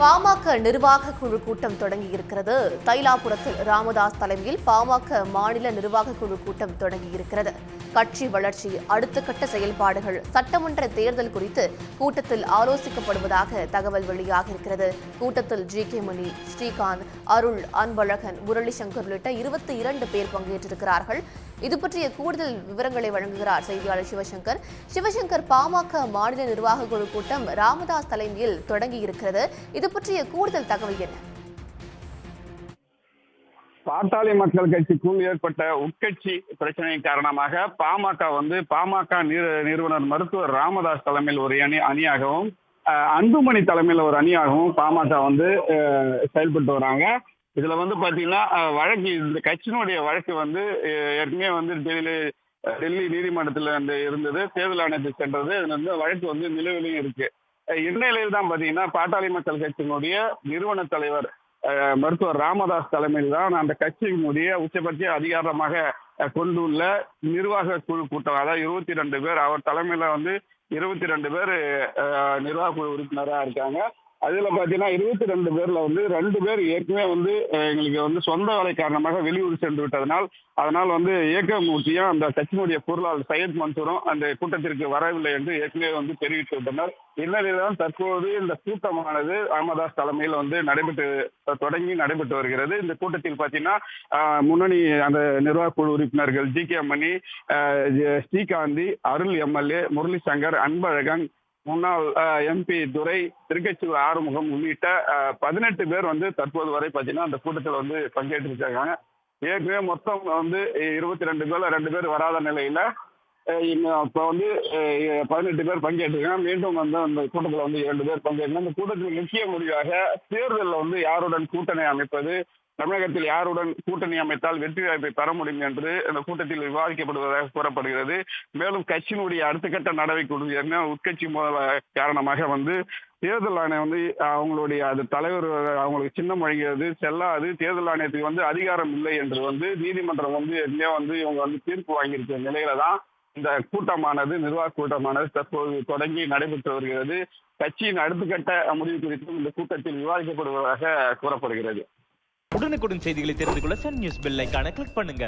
பாமக நிர்வாக குழு கூட்டம் தொடங்கியிருக்கிறது. தைலாபுரத்தில் ராமதாஸ் தலைமையில் பாமக மாநில நிர்வாக குழு கூட்டம் தொடங்கியிருக்கிறது. கட்சி வளர்ச்சி, அடுத்த கட்ட செயல்பாடுகள், சட்டமன்ற தேர்தல் குறித்து கூட்டத்தில் ஆலோசிக்கப்படுவதாக தகவல் வெளியாகியிருக்கிறது. கூட்டத்தில் ஜி.கே. மணி, ஸ்ரீகாந்த், அருள், அன்பழகன், முரளி சங்கர் உள்ளிட்ட 22 பேர் பங்கேற்றிருக்கிறார்கள். இது பற்றிய கூடுதல் விவரங்களை வழங்குகிறார் செய்தியாளர் சிவசங்கர். சிவசங்கர், பாமக மாநில நிர்வாக குழு கூட்டம் ராமதாஸ் தலைமையில் தொடங்கியிருக்கிறது. இது பற்றிய கூடுதல் தகவல் என்ன? பாட்டாளி மக்கள் கட்சிக்குள் ஏற்பட்ட உட்கட்சி பிரச்சனை காரணமாக பாமக நிறுவனர் மருத்துவர் ராமதாஸ் தலைமையில் ஒரு அணியாகவும் அன்புமணி தலைமையில் ஒரு அணியாகவும் பாமக செயல்பட்டு வராங்க. இதுல பாத்தீங்கன்னா வழக்கு, இந்த கட்சியினுடைய வழக்கு ஏற்கனவே டெல்லி நீதிமன்றத்தில் இருந்தது. தேர்தல் ஆணையத்துக்கு சென்றது. இதுல வழக்கு நிலுவையிலும் இருக்கு. இந்நிலையில் தான் பாத்தீங்கன்னா பாட்டாளி மக்கள் கட்சியினுடைய நிறுவன தலைவர் மருத்துவர் ராமதாஸ் தலைமையில் தான் அந்த கட்சியினுடைய உச்சபட்ச அதிகாரமாக கொண்டுள்ள நிர்வாக குழு கூட்டம், அதாவது 22 பேர், அவர் தலைமையில 22 பேர் நிர்வாக குழு உறுப்பினராக இருக்காங்க. அதுல பாத்தீங்கன்னா 22 பேர்ல 2 பேர் ஏற்கனவே எங்களுக்கு சொந்த வேலை காரணமாக வெளியூர் சென்று விட்டதனால் ஏகமூர்த்தியும் அந்த கட்சியினுடைய பொருளாளர் சையத் மன்சூரும் அந்த கூட்டத்திற்கு வரவில்லை என்று ஏற்கனவே தெரிவித்து விட்டனர். இந்நிலையில்தான் தற்போது இந்த கூட்டமானது ராமதாஸ் தலைமையில் நடைபெற்று வருகிறது. இந்த கூட்டத்தில் பாத்தீங்கன்னா முன்னணி அந்த நிர்வாக குழு உறுப்பினர்கள் ஜி.கே. மணி, ஸ்ரீகாந்த், அருள் எம்எல்ஏ, முரளி சங்கர், அன்பழகன், முன்னாள் எம்பி துரை, திருக்கச்சூர் ஆறுமுகம் உள்ளிட்ட 18 பேர் தற்போது வரை பாத்தீங்கன்னா அந்த கூட்டத்தில் பங்கேற்றிருக்காங்க. ஏற்கனவே மொத்தம் 22 பேர்ல 2 பேர் வராத நிலையில இப்போ 18 பேர் பங்கேற்றிருக்காங்க. மீண்டும் அந்த கூட்டத்தில் 2 பேர் பங்கேற்றாங்க. இந்த கூட்டத்தில் முக்கிய முடிவாக தேர்தலில் யாருடன் கூட்டணி அமைப்பது, தமிழகத்தில் யாருடன் கூட்டணி அமைத்தால் வெற்றி வாய்ப்பை பெற முடியும் என்று இந்த கூட்டத்தில் விவாதிக்கப்படுவதாக கூறப்படுகிறது. மேலும் கட்சியினுடைய அடுத்த கட்ட நடவடிக்கை உட்கட்சி காரணமாக தேர்தல் ஆணையம் அவங்களுடைய அது தலைவர் அவங்களுக்கு சின்னம் வழங்கியது செல்லாது, தேர்தல் ஆணையத்துக்கு அதிகாரம் இல்லை என்று நீதிமன்றம் இவங்க தீர்ப்பு வாங்கியிருக்கிற நிலையில தான் இந்த கூட்டமானது, நிர்வாக கூட்டமானது தற்போது தொடங்கி நடைபெற்று வருகிறது. கட்சியின் அடுத்த கட்ட முடிவு குறித்தும் இந்த கூட்டத்தில் விவாதிக்கப்படுவதாக கூறப்படுகிறது. உடனுக்குடன் செய்திகளை தெரிந்து கொள்ள சன் நியூஸ் பெல் ஐகானை கிளிக் பண்ணுங்க.